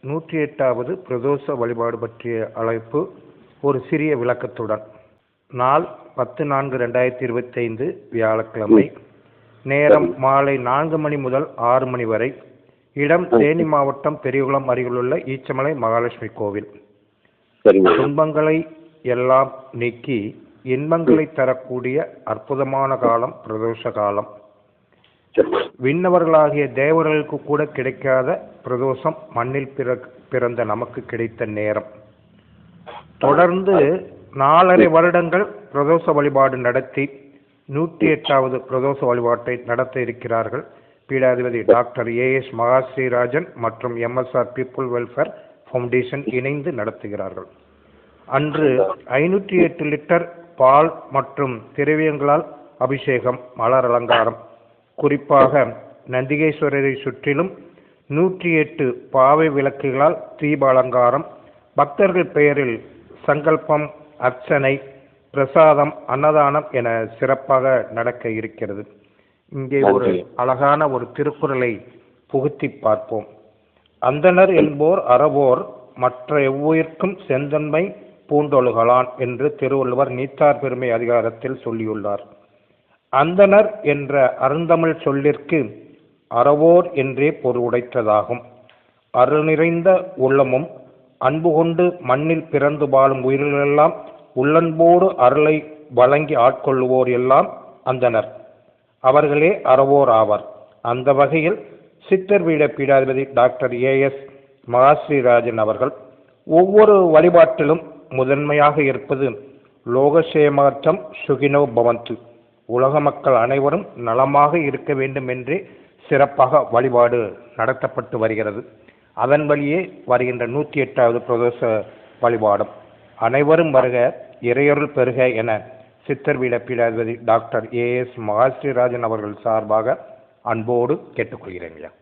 108வது பிரதோஷ வழிபாடு பற்றிய அழைப்பு ஒரு சிறிய விளக்கத்துடன். நாள் 10/4/2025 வியாழக்கிழமை. நேரம் மாலை 4 மணி முதல் 6 மணி வரை. இடம் தேனி மாவட்டம் பெரியகுளம் அருகிலுள்ள ஈச்சமலை மகாலட்சுமி கோவில். துன்பங்களை எல்லாம் நீக்கி இன்பங்களை தரக்கூடிய அற்புதமான காலம் பிரதோஷ காலம். விண்ணவர்களாகிய தேவர்களுக்கு கூட கிடைக்காத பிரதோஷம் மண்ணில் பிறந்த நமக்கு கிடைத்த நேரம். தொடர்ந்து 4.5 வருடங்கள் பிரதோஷ வழிபாடு நடத்தி 108வது பிரதோஷ வழிபாட்டை நடத்த இருக்கிறார்கள் பீடாதிபதி டாக்டர் ஏஎஸ் மகாஸ்ரீராஜன் மற்றும் எம்எஸ்ஆர் பீப்புள் வெல்ஃபேர் ஃபவுண்டேஷன் இணைந்து நடத்துகிறார்கள். அன்று 508 லிட்டர் பால் மற்றும் திரவியங்களால் அபிஷேகம், மலர் அலங்காரம், குறிப்பாக நந்திகேஸ்வரரை சுற்றிலும் 108 பாவை விளக்குகளால் தீப அலங்காரம், பக்தர்கள் பெயரில் சங்கல்பம், அர்ச்சனை, பிரசாதம், அன்னதானம் என சிறப்பாக நடக்க இருக்கிறது. இங்கே ஒரு அழகான ஒரு திருக்குறளை புகுத்தி பார்ப்போம். அந்தணர் என்போர் அறவோர் மற்ற எவ்வுயிர்க்கும் செந்தன்மை பூண்டொழுகலான் என்று திருவள்ளுவர் நீத்தார் பெருமை அதிகாரத்தில் சொல்லியுள்ளார். அந்தணர் என்ற அருந்தமிழ் சொல்லிற்கு அறவோர் என்றே பொருள் உடைத்ததாகும். அருள் நிறைந்த உள்ளமும் அன்பு கொண்டு மண்ணில் பிறந்து வாழும் உயிர்களெல்லாம் உள்ளன்போடு அருளை வழங்கி ஆட்கொள்ளுவோர் எல்லாம் அந்தணர். அவர்களே அறவோர் ஆவார். அந்த வகையில் சித்தர் பீட பீடாதிபதி டாக்டர் ஏஎஸ் மகாஸ்ரீராஜன் அவர்கள் ஒவ்வொரு வழிபாட்டிலும் முதன்மையாக இருப்பது லோகசேமார்த்தம் சுகினோ பவந்து, உலக மக்கள் அனைவரும் நலமாக இருக்க வேண்டும் என்றே சிறப்பாக வழிபாடு நடத்தப்பட்டு வருகிறது. அதன் வழியே வருகின்ற 108வது பிரதோஷ வழிபாடும். அனைவரும் வருக, இறையருள் பெறுக என சித்தர் பீட பீடாதிபதி டாக்டர் ஏஎஸ் மகாஸ்ரீராஜன் அவர்கள் சார்பாக அன்போடு கேட்டுக்கொள்கிறேன்.